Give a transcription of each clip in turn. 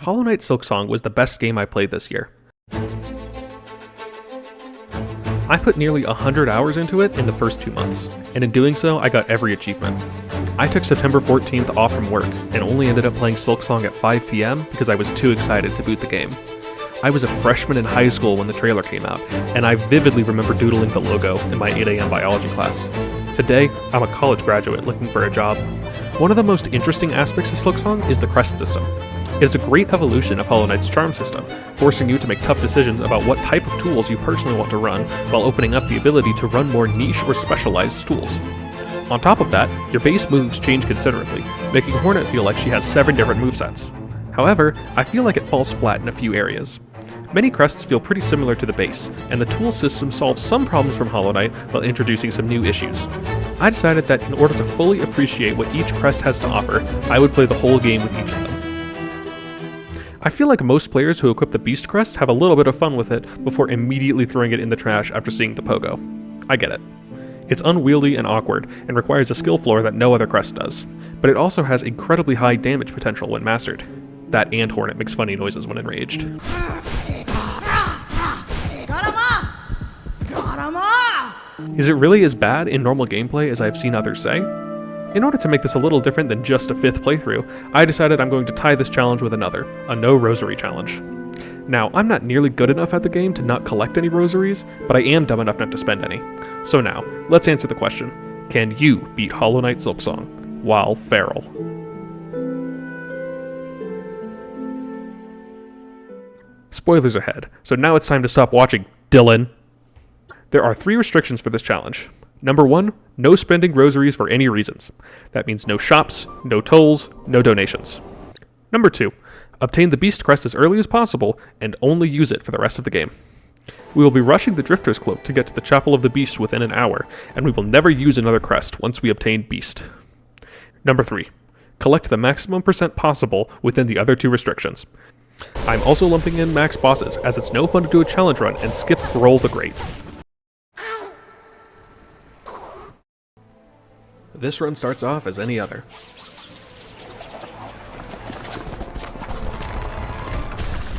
Hollow Knight Silksong was the best game I played this year. I put nearly 100 hours into it in the first 2 months, and in doing so, I got every achievement. I took September 14th off from work, and only ended up playing Silksong at 5 PM because I was too excited to boot the game. I was a freshman in high school when the trailer came out, and I vividly remember doodling the logo in my 8 AM biology class. Today, I'm a college graduate looking for a job. One of the most interesting aspects of Silksong is the crest system. It is a great evolution of Hollow Knight's charm system, forcing you to make tough decisions about what type of tools you personally want to run, while opening up the ability to run more niche or specialized tools. On top of that, your base moves change considerably, making Hornet feel like she has 7 different movesets. However, I feel like it falls flat in a few areas. Many crests feel pretty similar to the base, and the tool system solves some problems from Hollow Knight while introducing some new issues. I decided that in order to fully appreciate what each crest has to offer, I would play the whole game with each of them. I feel like most players who equip the Beast Crest have a little bit of fun with it before immediately throwing it in the trash after seeing the pogo. I get it. It's unwieldy and awkward, and requires a skill floor that no other crest does, but it also has incredibly high damage potential when mastered. That and Hornet makes funny noises when enraged. Is it really as bad in normal gameplay as I've seen others say? In order to make this a little different than just a 5th playthrough, I decided I'm going to tie this challenge with another, a no rosary challenge. Now, I'm not nearly good enough at the game to not collect any rosaries, but I am dumb enough not to spend any. So now, let's answer the question: can you beat Hollow Knight Silksong while feral? Spoilers ahead, so now it's time to stop watching, Dylan. There are 3 restrictions for this challenge. Number 1, no spending rosaries for any reasons. That means no shops, no tolls, no donations. Number 2, obtain the Beast Crest as early as possible and only use it for the rest of the game. We will be rushing the Drifter's Cloak to get to the Chapel of the Beast within an hour, and we will never use another crest once we obtain Beast. Number 3, collect the maximum % possible within the other 2 restrictions. I'm also lumping in max bosses, as it's no fun to do a challenge run and skip Roll the Great. This run starts off as any other.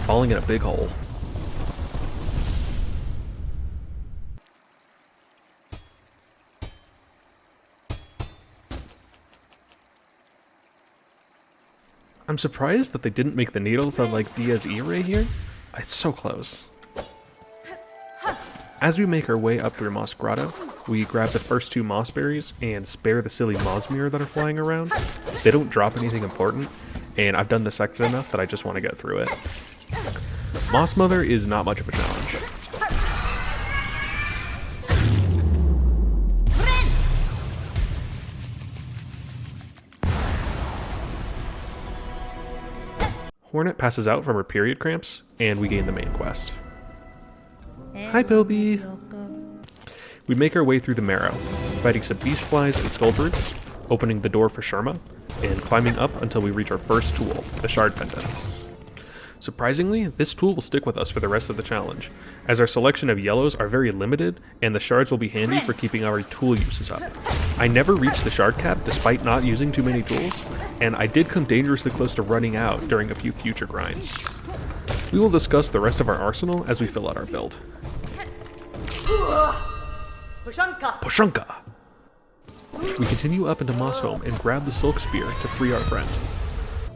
Falling in a big hole. I'm surprised that they didn't make the needles sound like Diaz E-Ray here. It's so close. As we make our way up through Mos Grotto, we grab the first 2 moss berries and spare the silly moss mirror that are flying around. They don't drop anything important, and I've done this section enough that I just want to get through it. Moss Mother is not much of a challenge. Hornet passes out from her period cramps, and we gain the main quest. Hi, Bilby! We make our way through the Marrow, fighting some beast flies and skullbirds, opening the door for Sherma, and climbing up until we reach our first tool, the Shard Pendant. Surprisingly, this tool will stick with us for the rest of the challenge, as our selection of yellows are very limited, and the shards will be handy for keeping our tool uses up. I never reached the shard cap despite not using too many tools, and I did come dangerously close to running out during a few future grinds. We will discuss the rest of our arsenal as we fill out our build. Poshunka! We continue up into Mossholm and grab the Silk Spear to free our friend.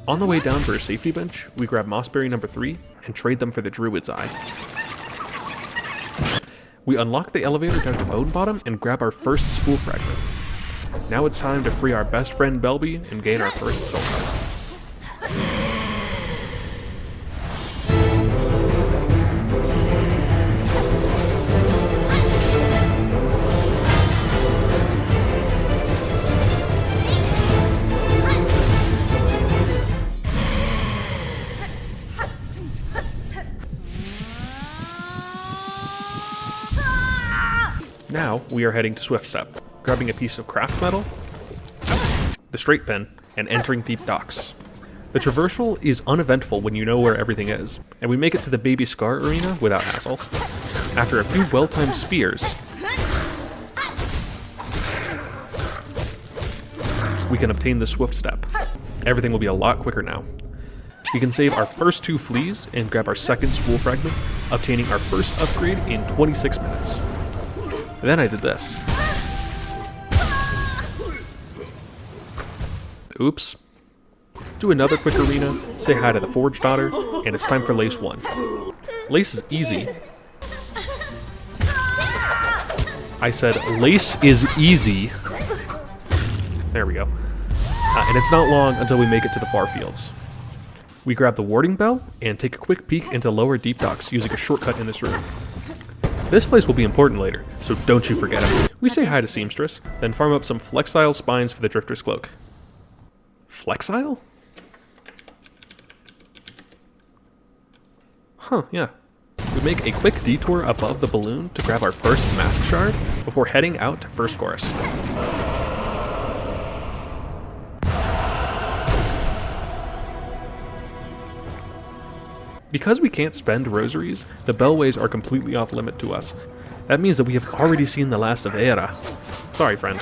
On the way down for a safety bench, we grab Mossberry number 3 and trade them for the Druid's Eye. We unlock the elevator down to Bone Bottom and grab our first spool fragment. Now it's time to free our best friend Belby and gain our first soul card. Now, we are heading to Swift Step, grabbing a piece of craft metal, the straight pin, and entering deep docks. The traversal is uneventful when you know where everything is, and we make it to the Baby Scar arena without hassle. After a few well-timed spears, we can obtain the Swift Step. Everything will be a lot quicker now. We can save our first 2 fleas and grab our second spool fragment, obtaining our first upgrade in 26 minutes. Then I did this. Oops. Do another quick arena, say hi to the Forge Daughter, and it's time for Lace 1. Lace is easy. I said Lace is easy. There we go. And it's not long until we make it to the far fields. We grab the warding bell and take a quick peek into lower deep docks using a shortcut in this room. This place will be important later, so don't you forget it. We say hi to Seamstress, then farm up some flexile spines for the Drifter's Cloak. Flexile? Huh, yeah. We make a quick detour above the balloon to grab our first mask shard before heading out to first chorus. Because we can't spend rosaries, the Bellways are completely off limit to us. That means that we have already seen the last of Era. Sorry, friend.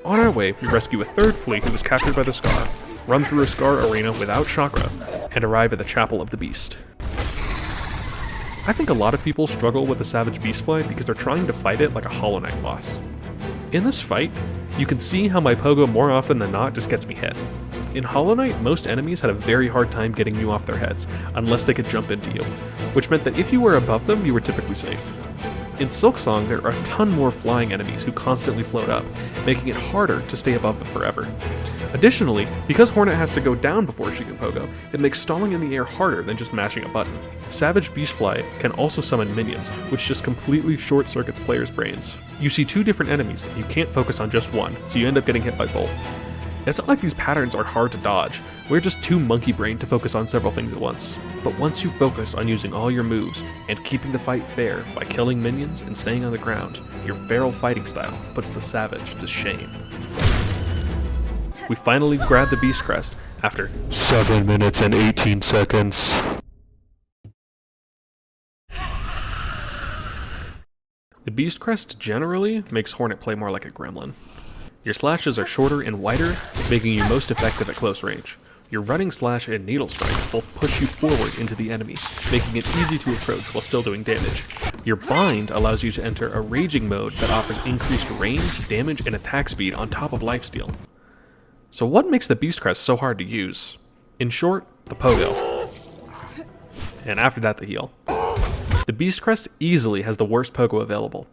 On our way, we rescue a third flea who was captured by the Scar, run through a Scar arena without chakra, and arrive at the Chapel of the Beast. I think a lot of people struggle with the Savage Beastfly because they're trying to fight it like a Hollow Knight boss. In this fight, you can see how my pogo more often than not just gets me hit. In Hollow Knight, most enemies had a very hard time getting you off their heads, unless they could jump into you, which meant that if you were above them, you were typically safe. In Silksong, there are a ton more flying enemies who constantly float up, making it harder to stay above them forever. Additionally, because Hornet has to go down before she can pogo, it makes stalling in the air harder than just mashing a button. Savage Beastfly can also summon minions, which just completely short-circuits players' brains. You see 2 different enemies, and you can't focus on just one, so you end up getting hit by both. It's not like these patterns are hard to dodge, we're just too monkey-brained to focus on several things at once. But once you focus on using all your moves, and keeping the fight fair by killing minions and staying on the ground, your feral fighting style puts the Savage to shame. We finally grab the Beast Crest after 7 minutes and 18 seconds. The Beast Crest generally makes Hornet play more like a gremlin. Your slashes are shorter and wider, making you most effective at close range. Your running slash and needle strike both push you forward into the enemy, making it easy to approach while still doing damage. Your bind allows you to enter a raging mode that offers increased range, damage, and attack speed on top of lifesteal. So what makes the Beast Crest so hard to use? In short, the pogo. And after that, the heal. The Beast Crest easily has the worst pogo available.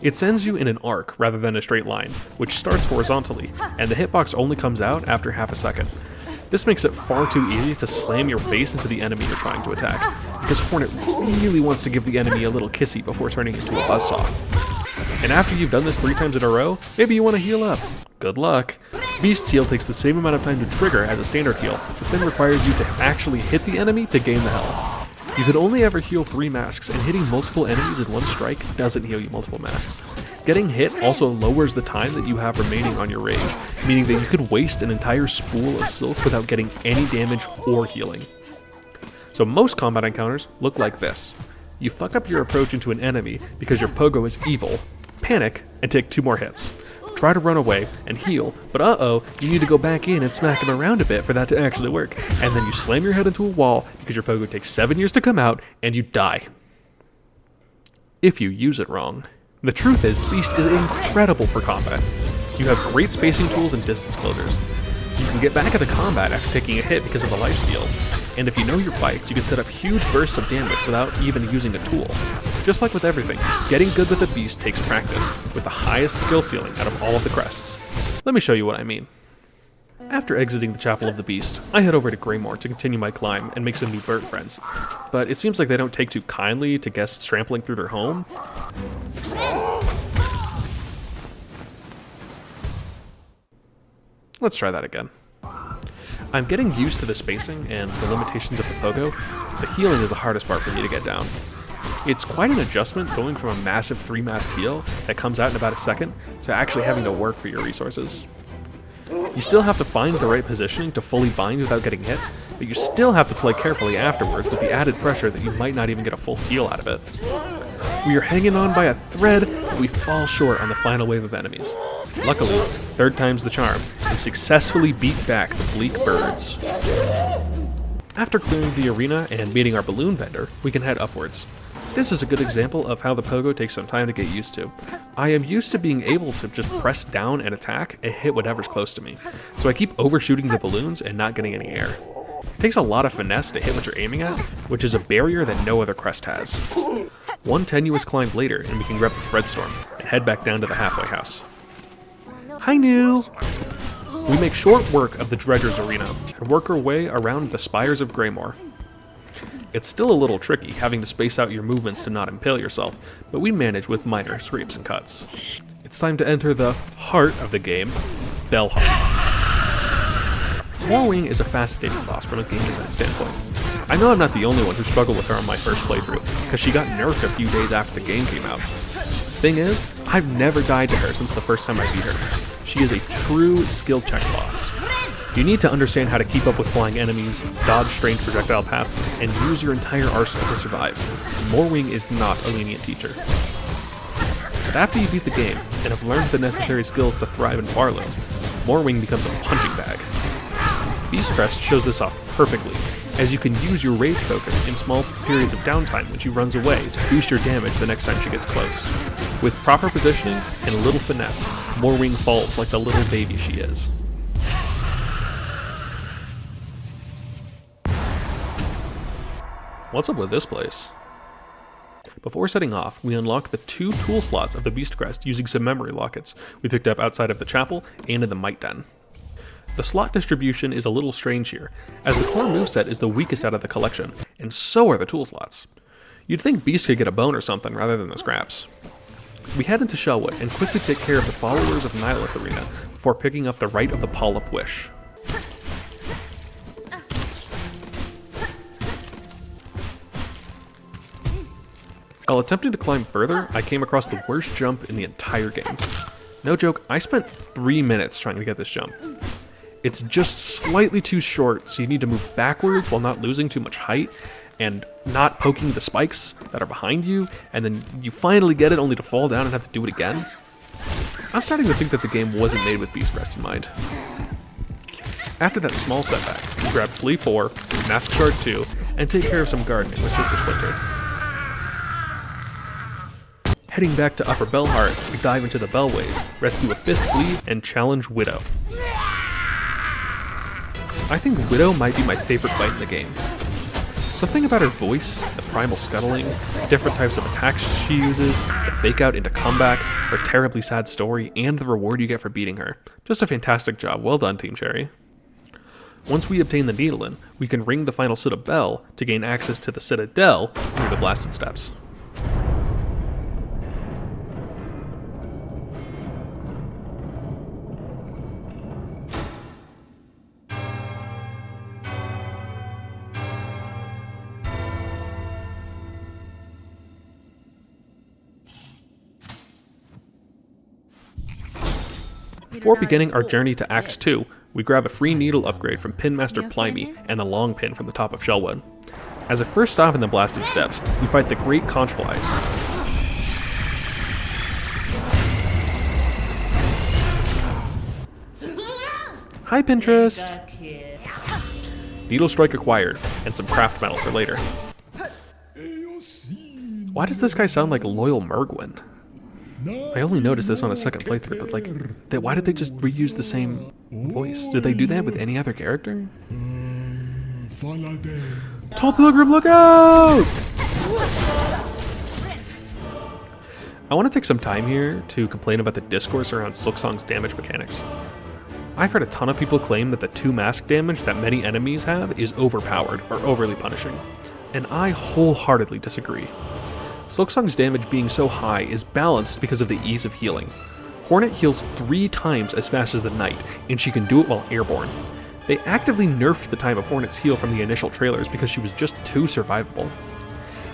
It sends you in an arc rather than a straight line, which starts horizontally, and the hitbox only comes out after half a second. This makes it far too easy to slam your face into the enemy you're trying to attack, because Hornet really wants to give the enemy a little kissy before turning into a buzzsaw. And after you've done this 3 times in a row, maybe you want to heal up. Good luck. Beast's heal takes the same amount of time to trigger as a standard heal, but then requires you to actually hit the enemy to gain the health. You can only ever heal 3 masks, and hitting multiple enemies in one strike doesn't heal you multiple masks. Getting hit also lowers the time that you have remaining on your rage, meaning that you could waste an entire spool of silk without getting any damage or healing. So most combat encounters look like this. You fuck up your approach into an enemy because your pogo is evil, panic, and take 2 more hits. Try to run away and heal, but you need to go back in and smack him around a bit for that to actually work, and then you slam your head into a wall because your pogo takes 7 years to come out, and you die. If you use it wrong. The truth is, Beast is incredible for combat. You have great spacing tools and distance closers. You can get back into combat after taking a hit because of the lifesteal, and if you know your fights, you can set up huge bursts of damage without even using a tool. Just like with everything, getting good with a beast takes practice, with the highest skill ceiling out of all of the crests. Let me show you what I mean. After exiting the Chapel of the Beast, I head over to Greymore to continue my climb and make some new bird friends, but it seems like they don't take too kindly to guests trampling through their home. Let's try that again. I'm getting used to the spacing and the limitations of the pogo. The healing is the hardest part for me to get down. It's quite an adjustment going from a massive 3-mask heal that comes out in about a second to actually having to work for your resources. You still have to find the right positioning to fully bind without getting hit, but you still have to play carefully afterwards with the added pressure that you might not even get a full heal out of it. We are hanging on by a thread, but we fall short on the final wave of enemies. Luckily, third time's the charm, we successfully beat back the bleak birds. After clearing the arena and meeting our balloon vendor, we can head upwards. This is a good example of how the pogo takes some time to get used to. I am used to being able to just press down and attack and hit whatever's close to me, so I keep overshooting the balloons and not getting any air. It takes a lot of finesse to hit what you're aiming at, which is a barrier that no other crest has. One tenuous climb later and we can grab the Fredstorm and head back down to the halfway house. Hi, New! We make short work of the Dredger's Arena and work our way around the Spires of Greymore. It's still a little tricky, having to space out your movements to not impale yourself, but we manage with minor scrapes and cuts. It's time to enter the heart of the game, Bellhart. Morwing is a fascinating boss from a game design standpoint. I know I'm not the only one who struggled with her on my first playthrough, because she got nerfed a few days after the game came out. Thing is, I've never died to her since the first time I beat her. She is a true skill check boss. You need to understand how to keep up with flying enemies, dodge strange projectile paths, and use your entire arsenal to survive. Morwing is not a lenient teacher. But after you beat the game, and have learned the necessary skills to thrive in Farlow, Morwing becomes a punching bag. Beast Crest shows this off perfectly, as you can use your rage focus in small periods of downtime when she runs away to boost your damage the next time she gets close. With proper positioning and a little finesse, Morwing falls like the little baby she is. What's up with this place? Before setting off, we unlock the 2 tool slots of the Beast Crest using some memory lockets we picked up outside of the chapel and in the Might Den. The slot distribution is a little strange here, as the core moveset is the weakest out of the collection, and so are the tool slots. You'd think Beast could get a bone or something rather than the scraps. We head into Shellwood and quickly take care of the followers of Nihilith Arena before picking up the Rite of the Polyp Wish. While attempting to climb further, I came across the worst jump in the entire game. No joke, I spent 3 minutes trying to get this jump. It's just slightly too short, so you need to move backwards while not losing too much height, and not poking the spikes that are behind you, and then you finally get it only to fall down and have to do it again. I'm starting to think that the game wasn't made with Beast Crest in mind. After that small setback, we grab Flea 4, Mask Shard 2, and take care of some gardening with Sister Splinter. Heading back to Upper Bellhart, we dive into the Bellways, rescue a 5th Flea, and challenge Widow. I think Widow might be my favorite fight in the game. Something about her voice, the primal scuttling, different types of attacks she uses, the fake out into comeback, her terribly sad story, and the reward you get for beating her. Just a fantastic job. Well done, Team Cherry. Once we obtain the Needlin, we can ring the final Citadel bell to gain access to the Citadel through the Blasted Steps. Before beginning our journey to Act 2, we grab a free needle upgrade from Pinmaster Plymey and the long pin from the top of Shellwood. As a first stop in the Blasted Steps, we fight the Great Conchflies. Hi, Pinterest! Needle Strike acquired, and some craft metal for later. Why does this guy sound like Loyal Mergwyn? I only noticed this on a second playthrough, but like, why did they just reuse the same voice? Did they do that with any other character? Tall Pilgrim, look out! I want to take some time here to complain about the discourse around Silksong's damage mechanics. I've heard a ton of people claim that the 2 mask damage that many enemies have is overpowered or overly punishing, and I wholeheartedly disagree. Silksong's damage being so high is balanced because of the ease of healing. Hornet heals 3 times as fast as the Knight, and she can do it while airborne. They actively nerfed the time of Hornet's heal from the initial trailers because she was just too survivable.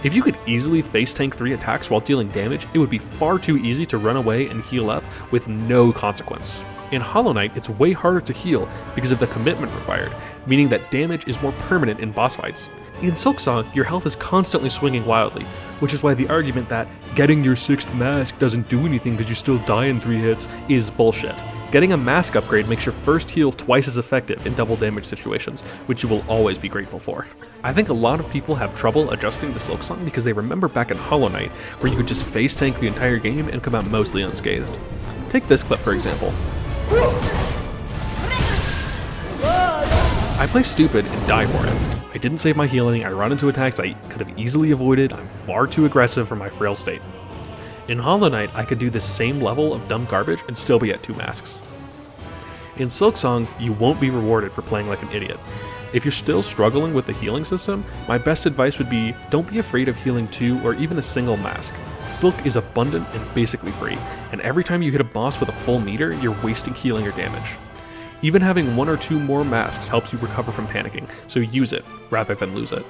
If you could easily face tank 3 attacks while dealing damage, it would be far too easy to run away and heal up with no consequence. In Hollow Knight, it's way harder to heal because of the commitment required, meaning that damage is more permanent in boss fights. In Silksong, your health is constantly swinging wildly, which is why the argument that getting your 6th mask doesn't do anything because you still die in 3 hits is bullshit. Getting a mask upgrade makes your first heal twice as effective in double damage situations, which you will always be grateful for. I think a lot of people have trouble adjusting to Silksong because they remember back in Hollow Knight, where you could just face tank the entire game and come out mostly unscathed. Take this clip for example. I play stupid and die for it. I didn't save my healing, I run into attacks I could have easily avoided, I'm far too aggressive for my frail state. In Hollow Knight, I could do this same level of dumb garbage and still be at 2 masks. In Silksong, you won't be rewarded for playing like an idiot. If you're still struggling with the healing system, my best advice would be don't be afraid of healing 2 or even a single mask. Silk is abundant and basically free, and every time you hit a boss with a full meter, you're wasting healing or damage. Even having 1 or 2 more masks helps you recover from panicking, so use it rather than lose it.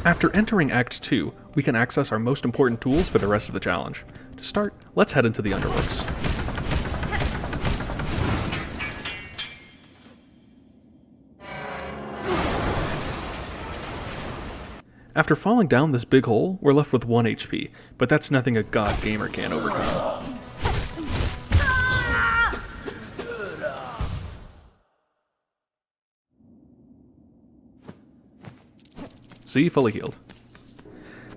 After entering Act 2, we can access our most important tools for the rest of the challenge. To start, let's head into the Underworks. After falling down this big hole, we're left with 1 HP, but that's nothing a god gamer can't overcome. See, fully healed.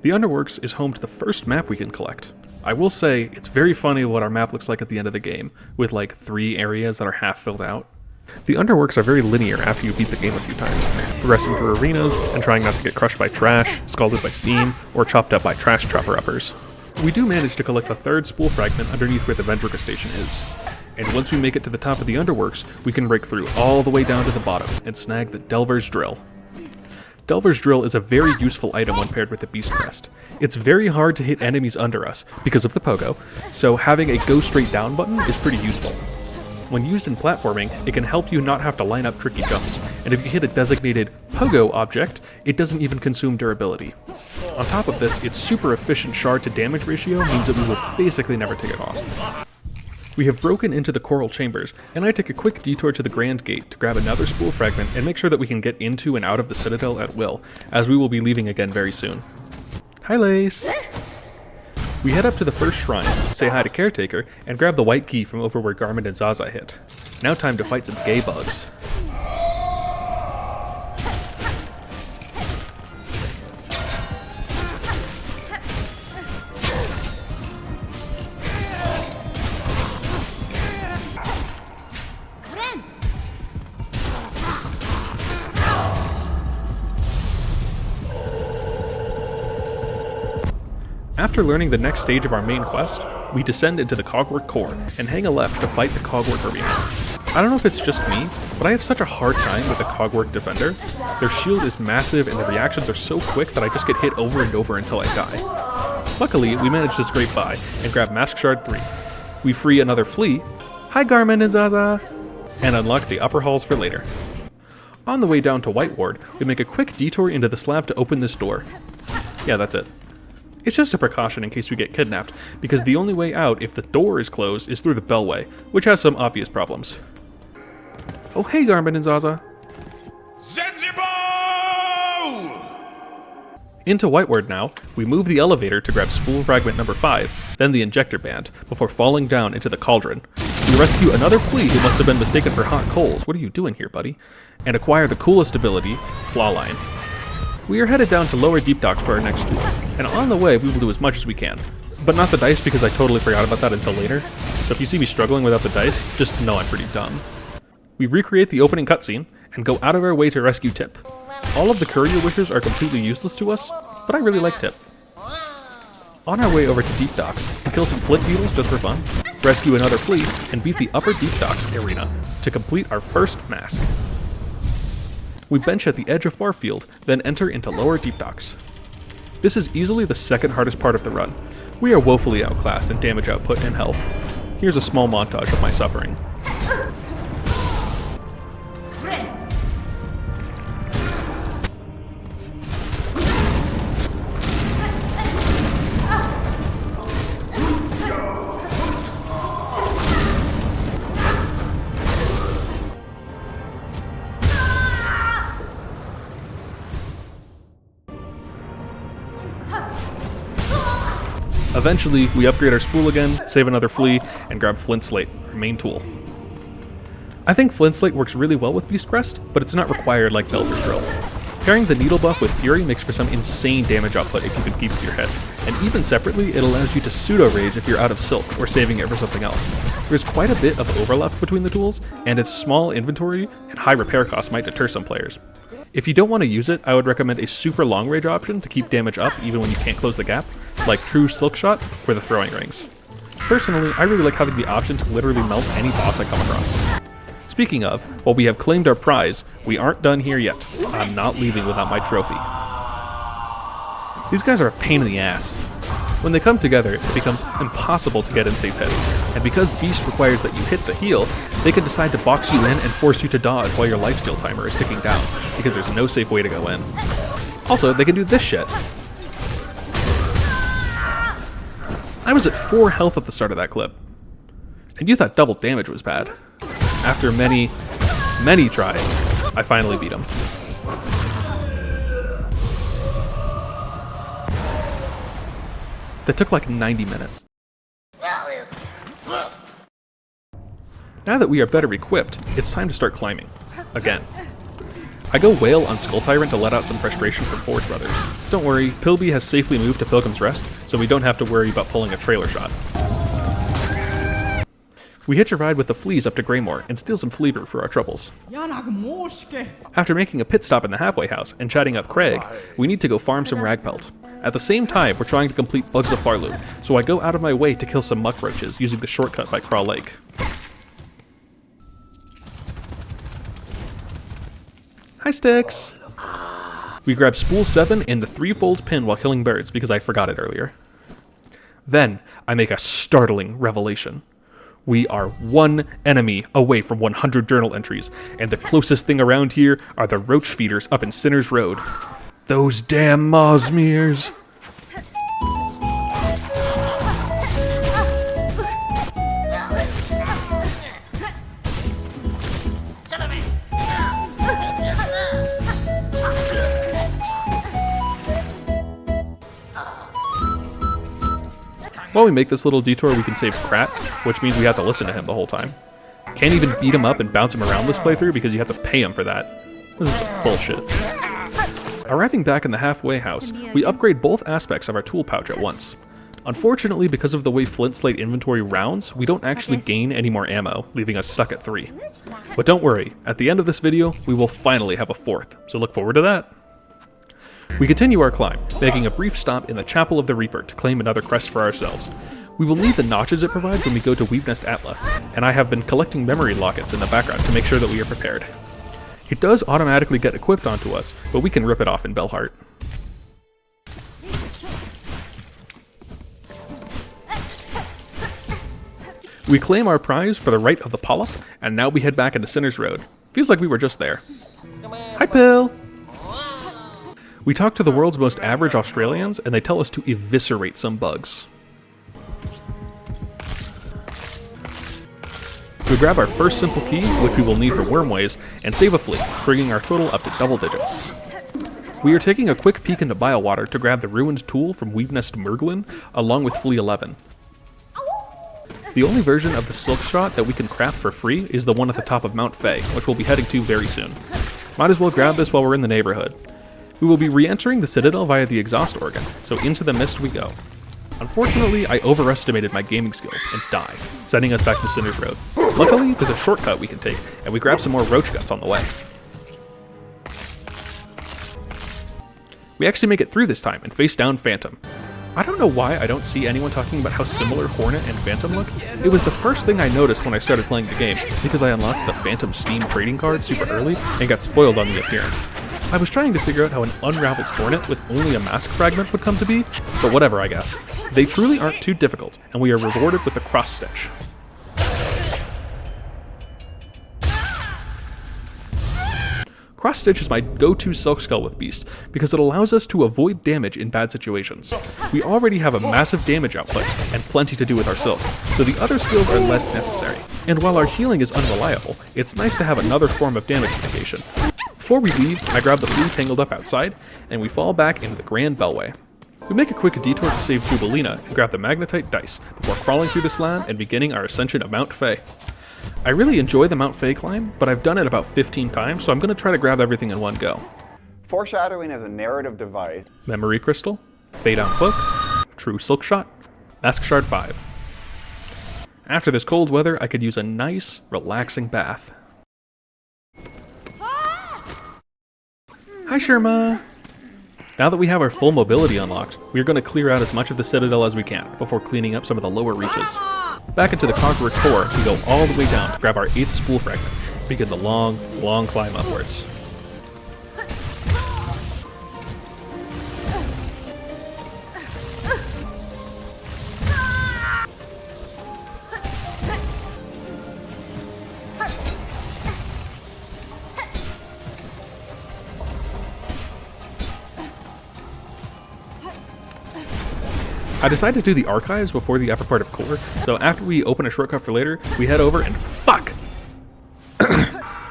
The Underworks is home to the first map we can collect. I will say, it's very funny what our map looks like at the end of the game, with like 3 areas that are half filled out. The Underworks are very linear after you beat the game a few times, progressing through arenas and trying not to get crushed by trash, scalded by steam, or chopped up by trash chopper-uppers. We do manage to collect a 3rd spool fragment underneath where the Vendrica station is. And once we make it to the top of the Underworks, we can break through all the way down to the bottom and snag the Delver's Drill. Delver's Drill is a very useful item when paired with the Beast Crest. It's very hard to hit enemies under us because of the pogo, so having a go straight down button is pretty useful. When used in platforming, it can help you not have to line up tricky jumps, and if you hit a designated pogo object, it doesn't even consume durability. On top of this, its super efficient shard to damage ratio means that we will basically never take it off. We have broken into the coral chambers, and I take a quick detour to the Grand Gate to grab another spool fragment and make sure that we can get into and out of the Citadel at will, as we will be leaving again very soon. Hi Lace! We head up to the first shrine, say hi to Caretaker, and grab the white key from over where Garmin and Zaza hit. Now time to fight some gay bugs. After learning the next stage of our main quest, we descend into the Cogwork core and hang a left to fight the Cogwork arena. I don't know if it's just me, but I have such a hard time with the Cogwork defender. Their shield is massive and the reactions are so quick that I just get hit over and over until I die. Luckily, we managed to scrape by and grab Mask Shard 3. We free another flea, hi Garmin and Zaza, and unlock the upper halls for later. On the way down to White Ward, we make a quick detour into the slab to open this door. Yeah, that's it. It's just a precaution in case we get kidnapped, because the only way out if the door is closed is through the bellway, which has some obvious problems. Oh hey Garmin and Zaza! Into Whiteward now, we move the elevator to grab spool fragment number 5, then the injector band, before falling down into the cauldron. We rescue another flea who must have been mistaken for hot coals, what are you doing here buddy? And acquire the coolest ability, Clawline. We are headed down to lower deep docks for our next tour, and on the way we will do as much as we can. But not the dice because I totally forgot about that until later, so if you see me struggling without the dice, just know I'm pretty dumb. We recreate the opening cutscene, and go out of our way to rescue Tip. All of the courier wishers are completely useless to us, but I really like Tip. On our way over to deep docks, we kill some flint beetles just for fun, rescue another flea, and beat the upper deep docks arena to complete our first mask. We bench at the edge of Farfield, then enter into lower deep docks. This is easily the second hardest part of the run. We are woefully outclassed in damage output and health. Here's a small montage of my suffering. Eventually, we upgrade our spool again, save another flea, and grab Flint Slate, our main tool. I think Flint Slate works really well with Beast Crest, but it's not required like Belder's Drill. Pairing the needle buff with Fury makes for some insane damage output if you can keep with your hits, and even separately, it allows you to pseudo-rage if you're out of silk or saving it for something else. There's quite a bit of overlap between the tools, and its small inventory and high repair costs might deter some players. If you don't want to use it, I would recommend a super long range option to keep damage up even when you can't close the gap, like True Silk Shot or the Throwing Rings. Personally, I really like having the option to literally melt any boss I come across. Speaking of, while we have claimed our prize, we aren't done here yet. I'm not leaving without my trophy. These guys are a pain in the ass. When they come together, it becomes impossible to get in safe hits, and because Beast requires that you hit to heal, they can decide to box you in and force you to dodge while your lifesteal timer is ticking down, because there's no safe way to go in. Also, they can do this shit. I was at 4 health at the start of that clip, and you thought double damage was bad. After many, many tries, I finally beat him. That took like 90 minutes. Now that we are better equipped, it's time to start climbing. Again. I go Whale on Skull Tyrant to let out some frustration from Forge Brothers. Don't worry, Pilby has safely moved to Pilgrim's Rest, so we don't have to worry about pulling a trailer shot. We hitch a ride with the fleas up to Greymore and steal some flea brew for our troubles. After making a pit stop in the halfway house and chatting up Craig, we need to go farm some ragpelt. At the same time, we're trying to complete Bugs of Farloop, so I go out of my way to kill some muck roaches using the shortcut by Craw Lake. Hi, Sticks! We grab Spool 7 and the 3-fold pin while killing birds because I forgot it earlier. Then, I make a startling revelation. We are 1 enemy away from 100 journal entries, and the closest thing around here are the roach feeders up in Sinner's Road. Those damn Mosmeres! While we make this little detour, we can save Krat, which means we have to listen to him the whole time. Can't even beat him up and bounce him around this playthrough because you have to pay him for that. This is some bullshit. Arriving back in the halfway house, we upgrade both aspects of our tool pouch at once. Unfortunately, because of the way Flint Slate inventory rounds, we don't actually gain any more ammo, leaving us stuck at 3. But don't worry, at the end of this video, we will finally have a 4th, so look forward to that. We continue our climb, making a brief stop in the Chapel of the Reaper to claim another crest for ourselves. We will need the notches it provides when we go to Weavenest Atla, and I have been collecting memory lockets in the background to make sure that we are prepared. It does automatically get equipped onto us, but we can rip it off in Bellhart. We claim our prize for the Rite of the Polyp, and now we head back into Sinner's Road. Feels like we were just there. Hi, Pill! We talk to the world's most average Australians, and they tell us to eviscerate some bugs. We grab our first simple key, which we will need for Wormways, and save a flea, bringing our total up to double digits. We are taking a quick peek into Biowater to grab the ruined tool from Weavenest Merglin, along with Flea 11. The only version of the Silk Shot that we can craft for free is the one at the top of Mount Fae, which we'll be heading to very soon. Might as well grab this while we're in the neighborhood. We will be re-entering the Citadel via the exhaust organ, so into the mist we go. Unfortunately, I overestimated my gaming skills and die, sending us back to Sinner's Road. Luckily, there's a shortcut we can take, and we grab some more roach guts on the way. We actually make it through this time and face down Phantom. I don't know why I don't see anyone talking about how similar Hornet and Phantom look. It was the first thing I noticed when I started playing the game, because I unlocked the Phantom Steam trading card super early and got spoiled on the appearance. I was trying to figure out how an unraveled hornet with only a mask fragment would come to be, but whatever, I guess. They truly aren't too difficult, and we are rewarded with the cross stitch. Cross Stitch is my go-to silk skull with Beast, because it allows us to avoid damage in bad situations. We already have a massive damage output, and plenty to do with our silk, so the other skills are less necessary. And while our healing is unreliable, it's nice to have another form of damage mitigation. Before we leave, I grab the flea tangled up outside, and we fall back into the Grand Bellway. We make a quick detour to save Jubilina and grab the Magnetite dice before crawling through the slab and beginning our ascension of Mount Fae. I really enjoy the Mount Fae climb, but I've done it about 15 times, so I'm going to try to grab everything in one go. Foreshadowing as a narrative device. Memory Crystal, Fade Down Cloak, True Silk Shot, Mask Shard 5. After this cold weather, I could use a nice, relaxing bath. Hi Sherma! Now that we have our full mobility unlocked, we are going to clear out as much of the Citadel as we can before cleaning up some of the lower reaches. Back into the Conqueror core, we go all the way down to grab our 8th spool fragment, and begin the long, long climb upwards. I decided to do the archives before the upper part of core, so after we open a shortcut for later, we head over and fuck!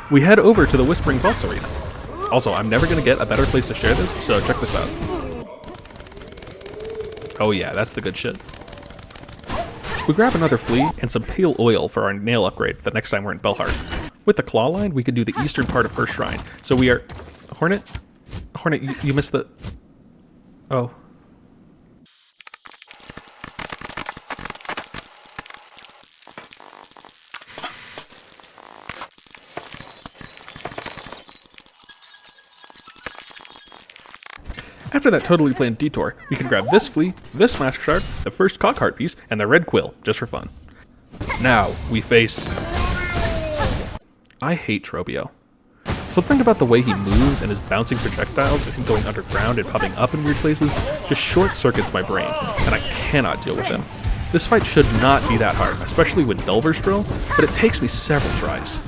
We head over to the Whispering Vaults arena. Also, I'm never gonna get a better place to share this, so check this out. Oh yeah, that's the good shit. We grab another flea and some pale oil for our nail upgrade the next time we're in Bellhart. With the claw line, we can do the eastern part of her shrine, so we are... Hornet? Hornet, you missed the... Oh. After that totally planned detour, we can grab this flea, this mask shard, the first cockheart piece, and the red quill, just for fun. Now, we face... I hate Trobio. Something about the way he moves and his bouncing projectiles, with him going underground and popping up in weird places, just short-circuits my brain, and I cannot deal with him. This fight should not be that hard, especially with Delver's Drill, but it takes me several tries.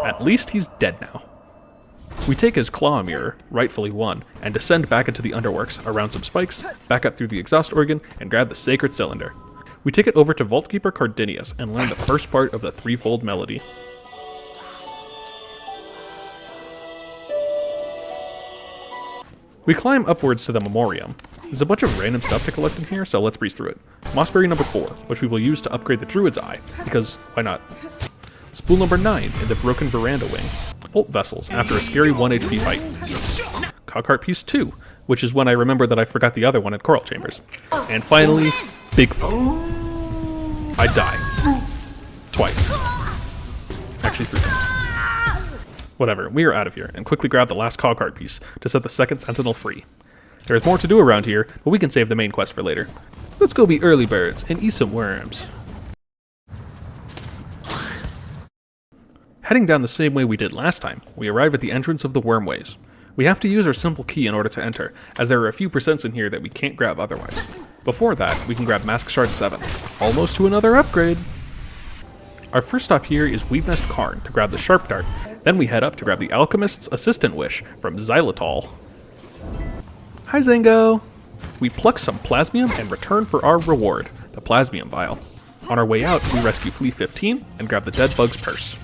At least he's dead now. We take his claw mirror, rightfully won, and descend back into the Underworks, around some spikes, back up through the exhaust organ, and grab the sacred cylinder. We take it over to Vaultkeeper Cardinius and learn the first part of the threefold melody. We climb upwards to the Memoriam. There's a bunch of random stuff to collect in here, so let's breeze through it. Mossberry number 4, which we will use to upgrade the Druid's Eye, because why not? Spool number 9 in the Broken Veranda Wing. Volt Vessels after a scary 1 HP fight. Cockheart Piece 2, which is when I remember that I forgot the other one at Coral Chambers. And finally, Bigfoot. I die. Twice. Actually 3 times. Whatever, we are out of here, and quickly grab the last Cockheart piece to set the second Sentinel free. There is more to do around here, but we can save the main quest for later. Let's go be early birds and eat some worms. Heading down the same way we did last time, we arrive at the entrance of the Wormways. We have to use our simple key in order to enter, as there are a few percents in here that we can't grab otherwise. Before that, we can grab Mask Shard 7, almost to another upgrade. Our first stop here is Weavenest Karn to grab the Sharp Dart, then we head up to grab the Alchemist's Assistant Wish from Xylitol. Hi Zango! We pluck some Plasmium and return for our reward, the Plasmium Vial. On our way out, we rescue Flea 15 and grab the Dead Bug's Purse.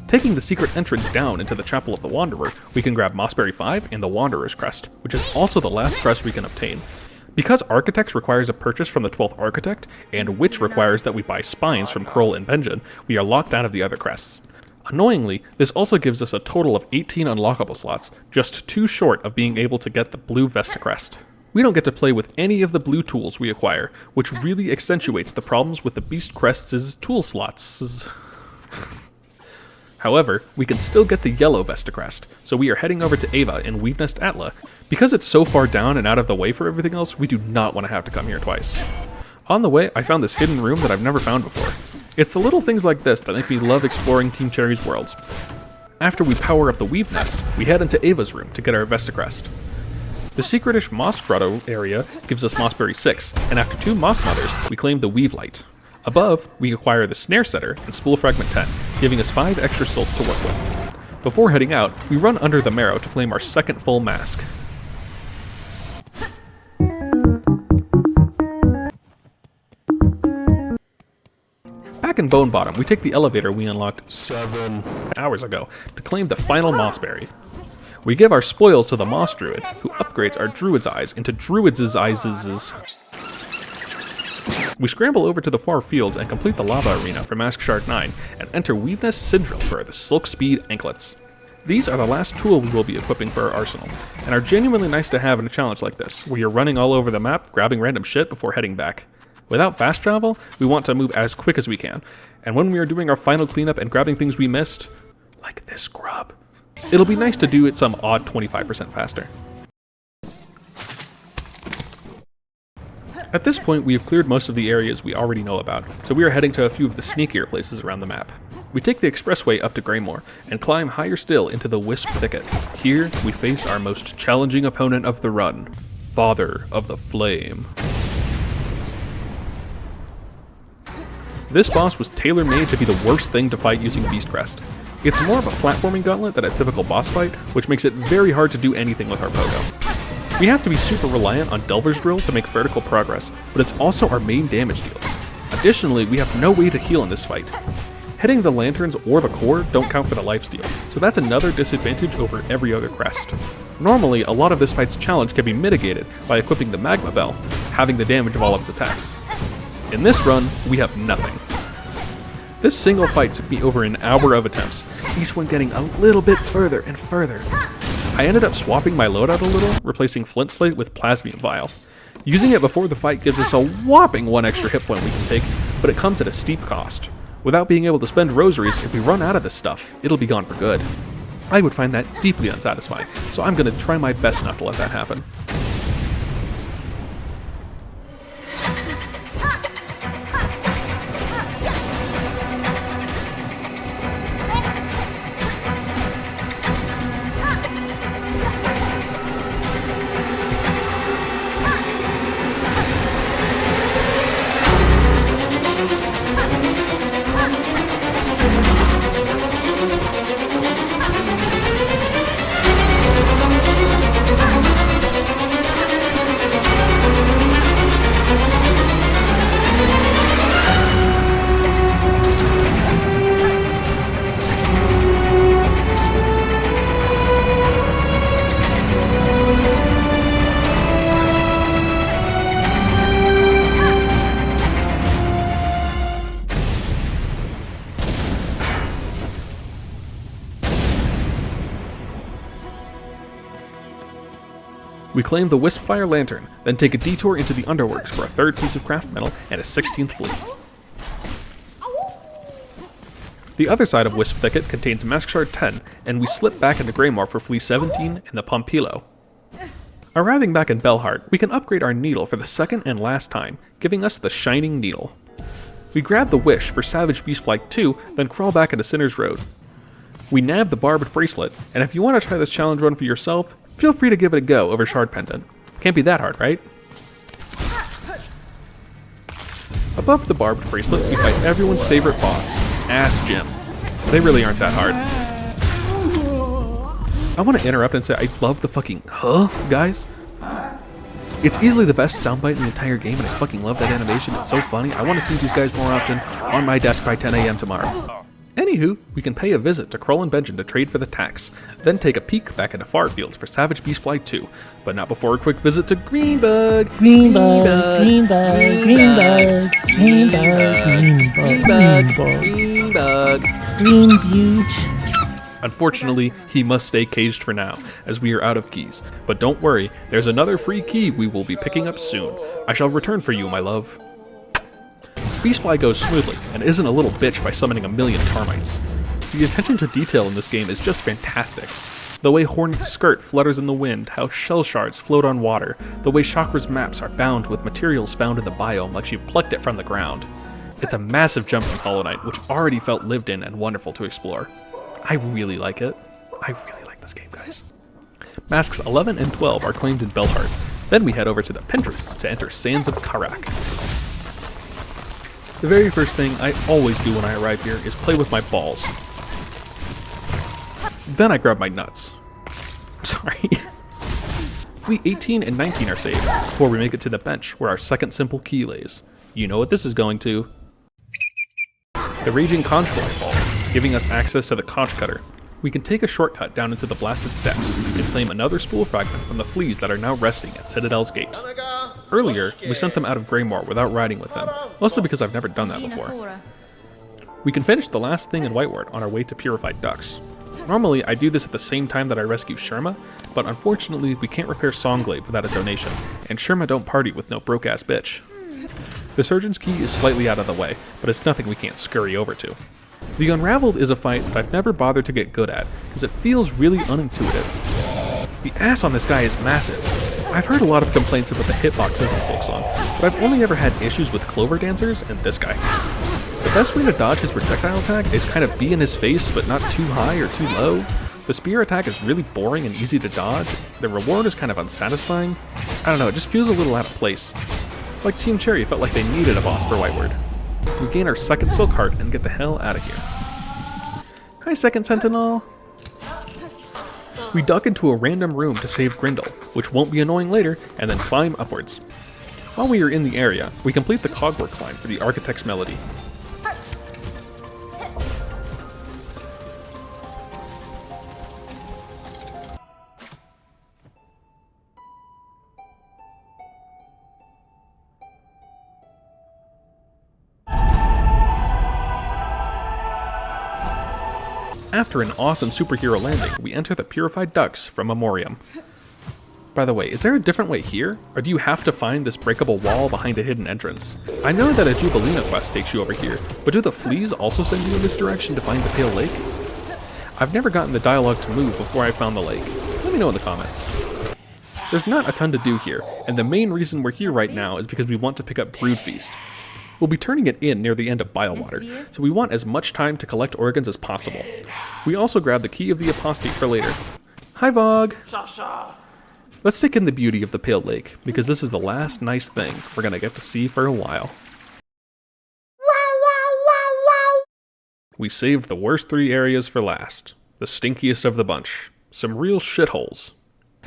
Taking the secret entrance down into the Chapel of the Wanderer, we can grab Mossberry 5 and the Wanderer's Crest, which is also the last crest we can obtain. Because Architects requires a purchase from the 12th Architect, and Witch requires that we buy spines from Kroll and Benjen, we are locked out of the other crests. Annoyingly, this also gives us a total of 18 unlockable slots, just 2 short of being able to get the blue Vesta crest. We don't get to play with any of the blue tools we acquire, which really accentuates the problems with the Beast Crest's tool slots. However, we can still get the yellow Vesta Crest, so we are heading over to Ava in Weavenest Atla. Because it's so far down and out of the way for everything else, we do not want to have to come here twice. On the way, I found this hidden room that I've never found before. It's the little things like this that make me love exploring Team Cherry's worlds. After we power up the Weave Nest, we head into Ava's room to get our Vesta Crest. The secretish Mos Grotto area gives us Mossberry 6, and after 2 Moss Mothers, we claim the Weave Light. Above, we acquire the Snare Setter and Spool Fragment 10, giving us 5 extra silk to work with. Before heading out, we run under the marrow to claim our second full mask. Back in Bone Bottom, we take the elevator we unlocked 7 hours ago to claim the final Mossberry. We give our spoils to the Moss Druid, who upgrades our Druid's Eyes into Druid's Eyes. We scramble over to the far fields and complete the lava arena for Mask Shard 9, and enter Weavenest Sidril for the Silk Speed Anklets. These are the last tool we will be equipping for our arsenal, and are genuinely nice to have in a challenge like this, where you're running all over the map, grabbing random shit before heading back. Without fast travel, we want to move as quick as we can, and when we are doing our final cleanup and grabbing things we missed, like this grub, it'll be nice to do it some odd 25% faster. At this point, we have cleared most of the areas we already know about, so we are heading to a few of the sneakier places around the map. We take the expressway up to Greymoor, and climb higher still into the Wisp thicket. Here, we face our most challenging opponent of the run, Father of the Flame. This boss was tailor-made to be the worst thing to fight using Beast Crest. It's more of a platforming gauntlet than a typical boss fight, which makes it very hard to do anything with our pogo. We have to be super reliant on Delver's Drill to make vertical progress, but it's also our main damage dealer. Additionally, we have no way to heal in this fight. Hitting the lanterns or the core don't count for the lifesteal, so that's another disadvantage over every other crest. Normally, a lot of this fight's challenge can be mitigated by equipping the Magma Bell, having the damage of all of his attacks. In this run, we have nothing. This single fight took me over an hour of attempts, each one getting a little bit further and further. I ended up swapping my loadout a little, replacing Flint Slate with Plasmium Vial. Using it before the fight gives us a whopping 1 extra hit point we can take, but it comes at a steep cost. Without being able to spend rosaries, if we run out of this stuff, it'll be gone for good. I would find that deeply unsatisfying, so I'm going to try my best not to let that happen. We claim the Wispfire Lantern, then take a detour into the Underworks for a 3rd piece of craft metal and a 16th flea. The other side of Wisp Thicket contains Mask Shard 10, and we slip back into Greymoor for Flea 17 and the Pompilo. Arriving back in Bellhart, we can upgrade our needle for the second and last time, giving us the Shining Needle. We grab the Wish for Savage Beastflight 2, then crawl back into Sinner's Road. We nab the Barbed Bracelet, and if you want to try this challenge run for yourself, feel free to give it a go over Shard Pendant. Can't be that hard, right? Above the Barbed Bracelet, we fight everyone's favorite boss, Ass Jim. They really aren't that hard. I want to interrupt and say I love the fucking guys. It's easily the best soundbite in the entire game, and I fucking love that animation. It's so funny. I want to see these guys more often on my desk by 10 a.m. tomorrow. Anywho, we can pay a visit to Krull and Benjen to trade for the tax, then take a peek back into Farfields for Savage Beastflight 2, but not before a quick visit to Greenbug. Greenbug, Greenbug, Greenbug, Greenbug, Greenbug, Green Butte. Unfortunately, he must stay caged for now, as we are out of keys. But don't worry, there's another free key we will be picking up soon. I shall return for you, my love. Beastfly goes smoothly, and isn't a little bitch by summoning a million termites. The attention to detail in this game is just fantastic. The way Hornet's skirt flutters in the wind, how shell shards float on water, the way Chakra's maps are bound with materials found in the biome like she plucked it from the ground. It's a massive jump from Hollow Knight, which already felt lived in and wonderful to explore. I really like it. I really like this game, guys. Masks 11 and 12 are claimed in Bellhart. Then we head over to the Pinterest to enter Sands of Karak. The very first thing I always do when I arrive here is play with my balls. Then I grab my nuts. Sorry. Fleet 18 and 19 are saved before we make it to the bench where our second simple key lays. You know what this is going to. The Raging Conch Fly falls, giving us access to the Conch Cutter. We can take a shortcut down into the blasted steps and claim another spool fragment from the fleas that are now resting at Citadel's gate. Earlier, we sent them out of Greymoor without riding with them, mostly because I've never done that before. We can finish the last thing in Whiteward on our way to Purified ducts. Normally, I do this at the same time that I rescue Sherma, but unfortunately we can't repair Songglaive without a donation, and Sherma don't party with no broke-ass bitch. The Surgeon's Key is slightly out of the way, but it's nothing we can't scurry over to. The Unraveled is a fight that I've never bothered to get good at, because it feels really unintuitive. The ass on this guy is massive. I've heard a lot of complaints about the hitboxes in Silksong, but I've only ever had issues with Clover Dancers and this guy. The best way to dodge his projectile attack is kind of be in his face, but not too high or too low. The spear attack is really boring and easy to dodge. The reward is kind of unsatisfying. I don't know, it just feels a little out of place. Like Team Cherry felt like they needed a boss for Whiteward. We gain our second Silk Heart and get the hell out of here. Hi, Second Sentinel! We duck into a random room to save Grindel, which won't be annoying later, and then climb upwards. While we are in the area, we complete the Cogwork climb for the Architect's Melody. After an awesome superhero landing, we enter the Purified ducts from Memoriam. By the way, is there a different way here? Or do you have to find this breakable wall behind a hidden entrance? I know that a Jubilina quest takes you over here, but do the fleas also send you in this direction to find the Pale Lake? I've never gotten the dialogue to move before I found the lake. Let me know in the comments. There's not a ton to do here, and the main reason we're here right now is because we want to pick up Brood Feast. We'll be turning it in near the end of Bilewater, so we want as much time to collect organs as possible. We also grab the Key of the Apostate for later. Hi Vogue! Let's take in the beauty of the Pale Lake, because this is the last nice thing we're gonna get to see for a while. We saved the worst three areas for last. The stinkiest of the bunch. Some real shitholes.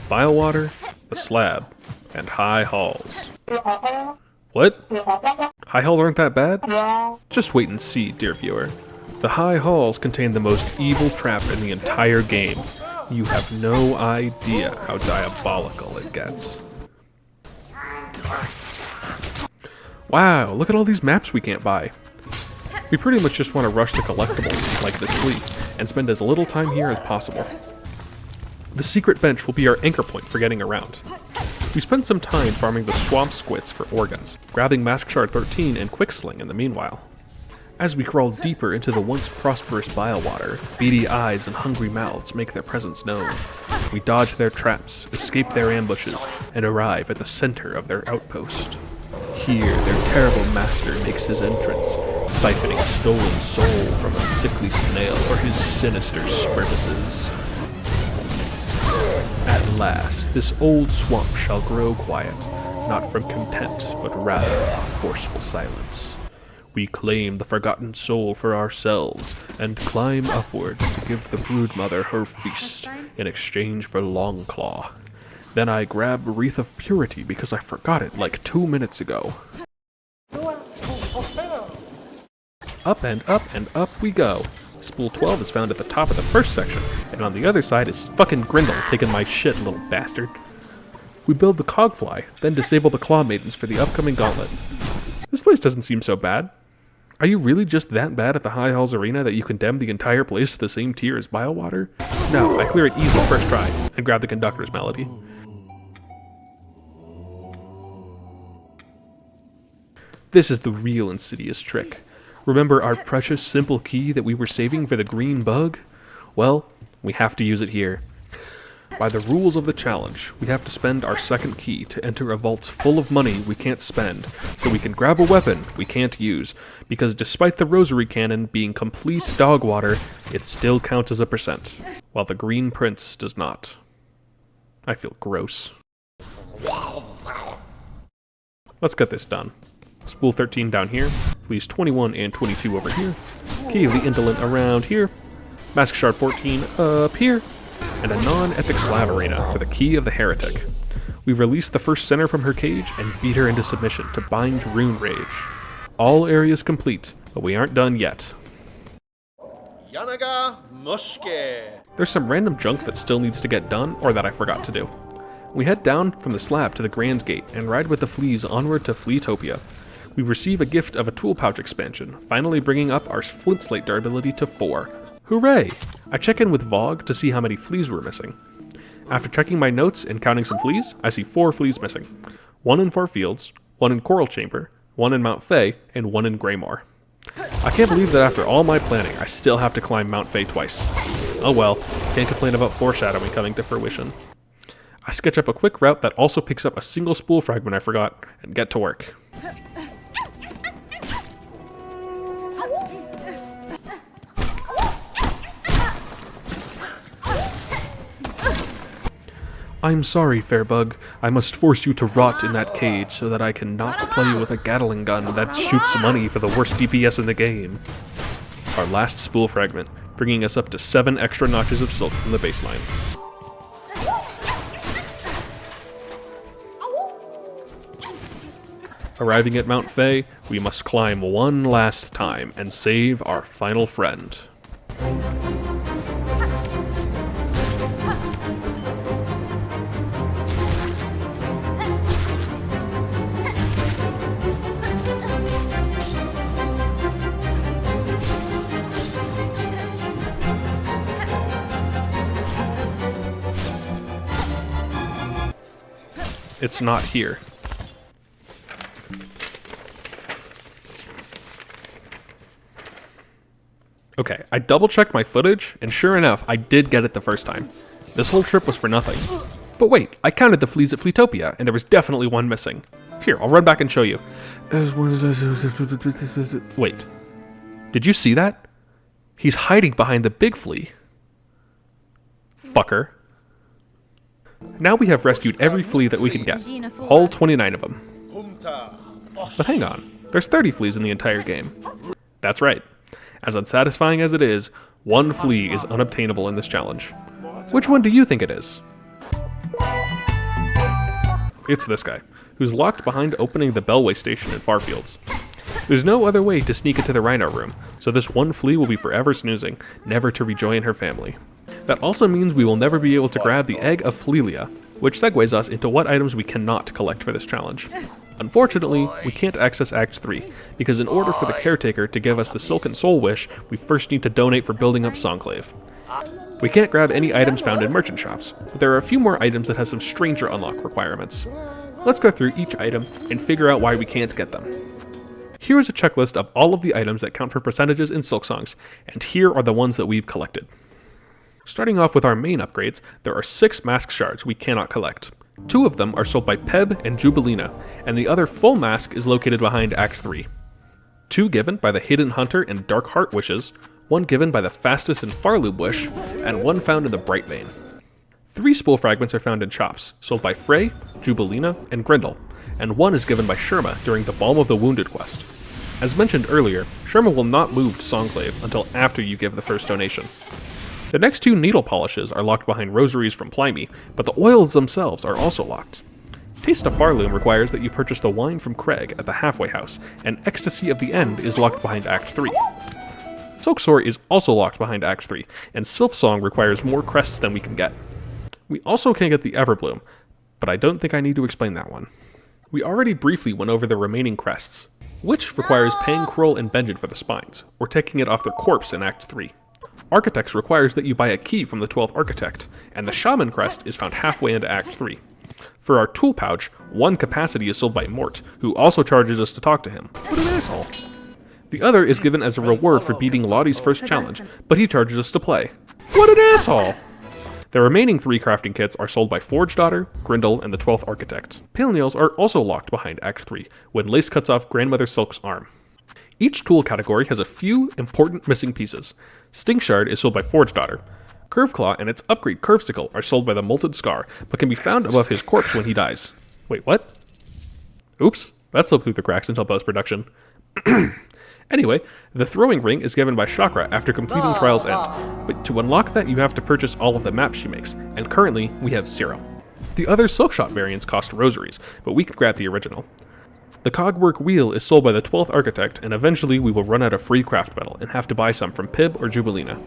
Bilewater, the Slab, and High Halls. What? High Halls aren't that bad? Just wait and see, dear viewer. The High Halls contain the most evil trap in the entire game. You have no idea how diabolical it gets. Wow, look at all these maps we can't buy. We pretty much just want to rush the collectibles, like this flea, and spend as little time here as possible. The secret bench will be our anchor point for getting around. We spent some time farming the swamp squits for organs, grabbing Mask Shard 13 and Quicksling in the meanwhile. As we crawl deeper into the once prosperous Bilewater, beady eyes and hungry mouths make their presence known. We dodge their traps, escape their ambushes, and arrive at the center of their outpost. Here, their terrible master makes his entrance, siphoning a stolen soul from a sickly snail for his sinister purposes. At last, this old swamp shall grow quiet, not from content, but rather a forceful silence. We claim the forgotten soul for ourselves, and climb upwards to give the broodmother her feast, in exchange for Longclaw. Then I grab Wreath of Purity because I forgot it like 2 minutes ago. Up and up and up we go. Spool 12 is found at the top of the first section, and on the other side is fucking Grindel taking my shit, little bastard. We build the Cogfly, then disable the Claw Maidens for the upcoming gauntlet. This place doesn't seem so bad. Are you really just that bad at the High Halls Arena that you condemn the entire place to the same tier as Biowater? No, I clear it easy first try, and grab the conductor's melody. This is the real insidious trick. Remember our precious simple key that we were saving for the green bug? Well, we have to use it here. By the rules of the challenge, we have to spend our second key to enter a vault full of money we can't spend, so we can grab a weapon we can't use, because despite the rosary cannon being complete dog water, it still counts as a percent, while the green prince does not. I feel gross. Let's get this done. Spool 13 down here, fleas 21 and 22 over here, key of the indolent around here, mask shard 14 up here, and a non-epic slab arena for the key of the heretic. We've released the first center from her cage and beat her into submission to bind Rune Rage. All areas complete, but we aren't done yet. There's some random junk that still needs to get done, or that I forgot to do. We head down from the slab to the Grand Gate and ride with the fleas onward to Fleatopia. We receive a gift of a tool pouch expansion, finally bringing up our flint slate durability to 4. Hooray! I check in with Vogue to see how many fleas we're missing. After checking my notes and counting some fleas, I see 4 fleas missing. 1 in Far Fields, 1 in Coral Chamber, 1 in Mount Fae, and 1 in Greymore. I can't believe that after all my planning, I still have to climb Mount Fae twice. Oh well, can't complain about foreshadowing coming to fruition. I sketch up a quick route that also picks up a single spool fragment I forgot, and get to work. I'm sorry, Fairbug. I must force you to rot in that cage so that I can not play with a Gatling gun that shoots money for the worst DPS in the game. Our last spool fragment, bringing us up to 7 extra notches of silk from the baseline. Arriving at Mount Fae, we must climb one last time and save our final friend. It's not here. Okay, I double-checked my footage, and sure enough, I did get it the first time. This whole trip was for nothing. But wait, I counted the fleas at Fleatopia, and there was definitely one missing. Here, I'll run back and show you. Wait. Did you see that? He's hiding behind the big flea. Fucker. Now we have rescued every flea that we can get. All 29 of them. But hang on, there's 30 fleas in the entire game. That's right. As unsatisfying as it is, one flea is unobtainable in this challenge. Which one do you think it is? It's this guy, who's locked behind opening the Bellway station in Farfields. There's no other way to sneak into the Rhino room, so this one flea will be forever snoozing, never to rejoin her family. That also means we will never be able to grab the Egg of Flelia, which segues us into what items we cannot collect for this challenge. Unfortunately, we can't access Act 3, because in order for the Caretaker to give us the Silken Soul Wish, we first need to donate for building up Songclave. We can't grab any items found in merchant shops, but there are a few more items that have some stranger unlock requirements. Let's go through each item and figure out why we can't get them. Here is a checklist of all of the items that count for percentages in Silksongs, and here are the ones that we've collected. Starting off with our main upgrades, there are 6 mask shards we cannot collect. 2 of them are sold by Peb and Jubilina, and the other full mask is located behind Act 3. 2 given by the Hidden Hunter and Dark Heart wishes, 1 given by the Fastest and Farloob wish, and 1 found in the Bright Vein. 3 spool fragments are found in shops, sold by Frey, Jubilina, and Grindel, and 1 is given by Sherma during the Balm of the Wounded quest. As mentioned earlier, Sherma will not move to Songclave until after you give the first donation. The next 2 needle polishes are locked behind rosaries from Plymie, but the oils themselves are also locked. Taste of Farloom requires that you purchase the wine from Craig at the halfway house, and Ecstasy of the End is locked behind Act 3. Silksong is also locked behind Act 3, and Silksong requires more crests than we can get. We also can get the Everbloom, but I don't think I need to explain that one. We already briefly went over the remaining crests. which requires paying Kroll and Benjen for the spines, or taking it off their corpse in Act 3. Architects requires that you buy a key from the 12th Architect, and the Shaman Crest is found halfway into Act 3. For our tool pouch, 1 capacity is sold by Mort, who also charges us to talk to him. What an asshole. The other is given as a reward for beating Lottie's first challenge, but he charges us to play. What an asshole! The remaining 3 crafting kits are sold by Forge Daughter, Grindle, and the 12th Architect. Pale nails are also locked behind Act 3, when Lace cuts off Grandmother Silk's arm. Each tool category has a few important missing pieces. Stink Shard is sold by Forge Daughter. Curve Claw and its upgrade Curve Sickle are sold by the Molted Scar, but can be found above his corpse when he dies. Wait, what? Oops, that slipped through the cracks until post-production. Anyway, the Throwing Ring is given by Chakra after completing Trial's End, but to unlock that you have to purchase all of the maps she makes, and currently we have 0. The other Silkshot variants cost rosaries, but we can grab the original. The Cogwork Wheel is sold by the 12th Architect, and eventually we will run out of free craft metal and have to buy some from Pib or Jubilina.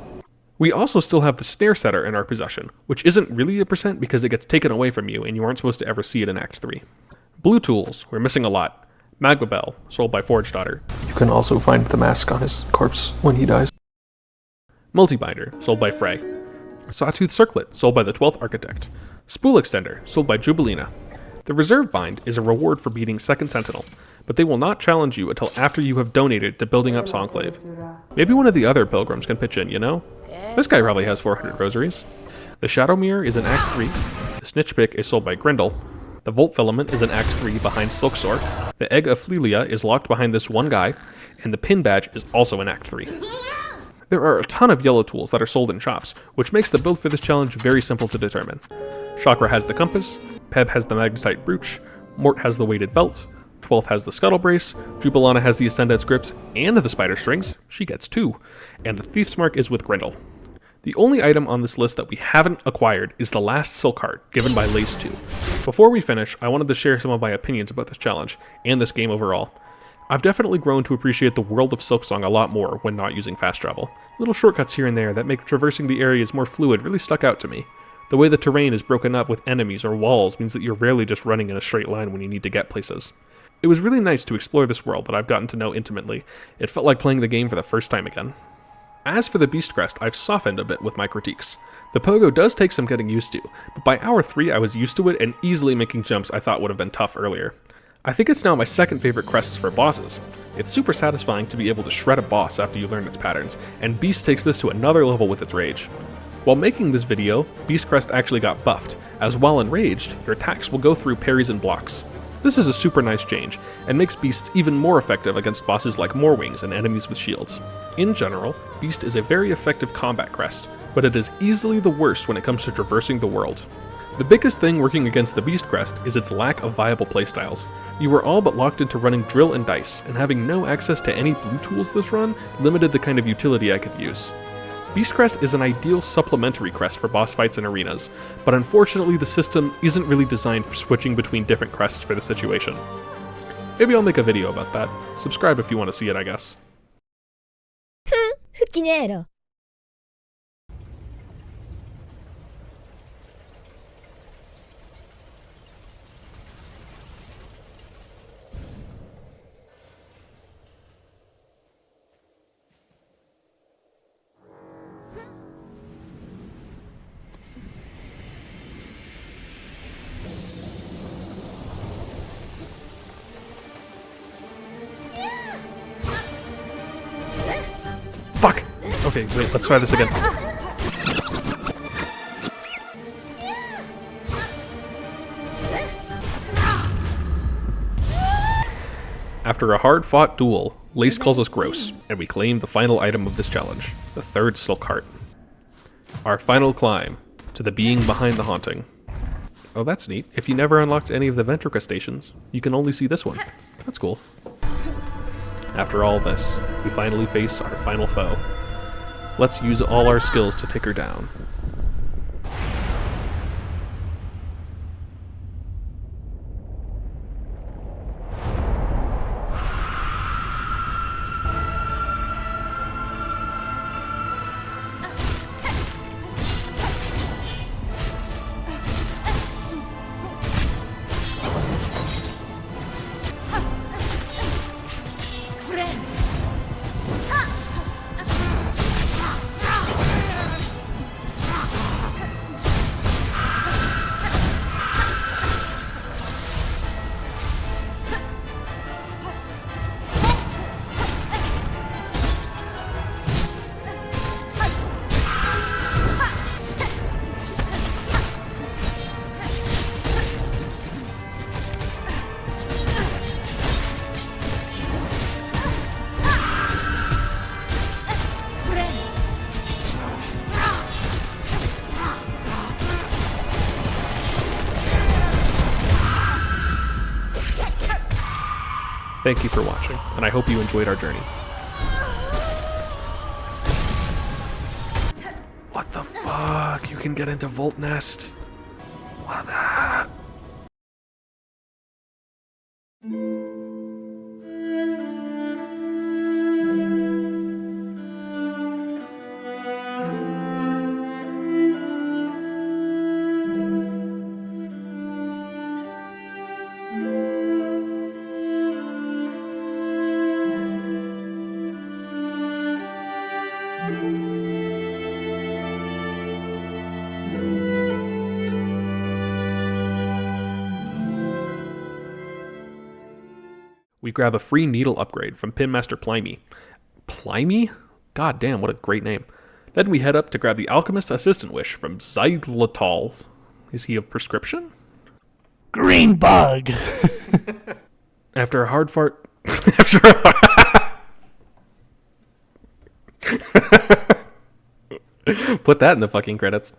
We also still have the Snare Setter in our possession, which isn't really a percent because it gets taken away from you and you aren't supposed to ever see it in Act 3. Blue tools, we're missing a lot. Magma Bell, sold by Forge Daughter. You can also find the mask on his corpse when he dies. Multibinder, sold by Frey. Sawtooth Circlet, sold by the 12th Architect. Spool Extender, sold by Jubilina. The Reserve Bind is a reward for beating 2nd Sentinel, but they will not challenge you until after you have donated to building up Songclave. Maybe one of the other pilgrims can pitch in, you know? This guy probably has 400 rosaries. The Shadow Mirror is in Act 3. The Snitch Pick is sold by Grindle. The Volt Filament is in Act 3 behind Silksong. The Egg of Flelia is locked behind this one guy, and the Pin Badge is also in Act 3. There are a ton of yellow tools that are sold in shops, which makes the build for this challenge very simple to determine. Chakra has the Compass, Peb has the Magnetite Brooch, Mort has the Weighted Belt, 12th has the Scuttle Brace, Jubilana has the Ascendant's Grips and the Spider Strings, she gets 2, and the Thief's Mark is with Grindle. The only item on this list that we haven't acquired is the last Silk Heart, given by Lace 2. Before we finish, I wanted to share some of my opinions about this challenge, and this game overall. I've definitely grown to appreciate the world of Silksong a lot more when not using fast travel. Little shortcuts here and there that make traversing the areas more fluid really stuck out to me. The way the terrain is broken up with enemies or walls means that you're rarely just running in a straight line when you need to get places. It was really nice to explore this world that I've gotten to know intimately. It felt like playing the game for the first time again. As for the Beast Crest, I've softened a bit with my critiques. The pogo does take some getting used to, but by hour 3 I was used to it and easily making jumps I thought would have been tough earlier. I think it's now my second favorite crests for bosses. It's super satisfying to be able to shred a boss after you learn its patterns, and Beast takes this to another level with its rage. While making this video, Beast Crest actually got buffed, as while enraged, your attacks will go through parries and blocks. This is a super nice change, and makes Beast even more effective against bosses like Moorwings and enemies with shields. In general, Beast is a very effective combat crest, but it is easily the worst when it comes to traversing the world. The biggest thing working against the Beast Crest is its lack of viable playstyles. You were all but locked into running Drill and Dice, and having no access to any blue tools this run limited the kind of utility I could use. Beast Crest is an ideal supplementary crest for boss fights and arenas, but unfortunately the system isn't really designed for switching between different crests for the situation. Maybe I'll make a video about that. Subscribe if you want to see it, I guess. 吹きねえろ。Fuck! Okay, wait, let's try this again. After a hard-fought duel, Lace calls us gross, and we claim the final item of this challenge, the 3rd Silk Heart. Our final climb, to the being behind the haunting. Oh, that's neat. If you never unlocked any of the Ventrica stations, you can only see this one. That's cool. After all this, we finally face our final foe. Let's use all our skills to take her down. Thank you for watching, and I hope you enjoyed our journey. What the fuck? You can get into Volt Nest? What the? We grab a free needle upgrade from Pinmaster Plymey. Plymey? God damn, what a great name. Then we head up to grab the Alchemist Assistant Wish from Xylotal. Is he of prescription? Green bug. After a hard fart... Put that in the fucking credits.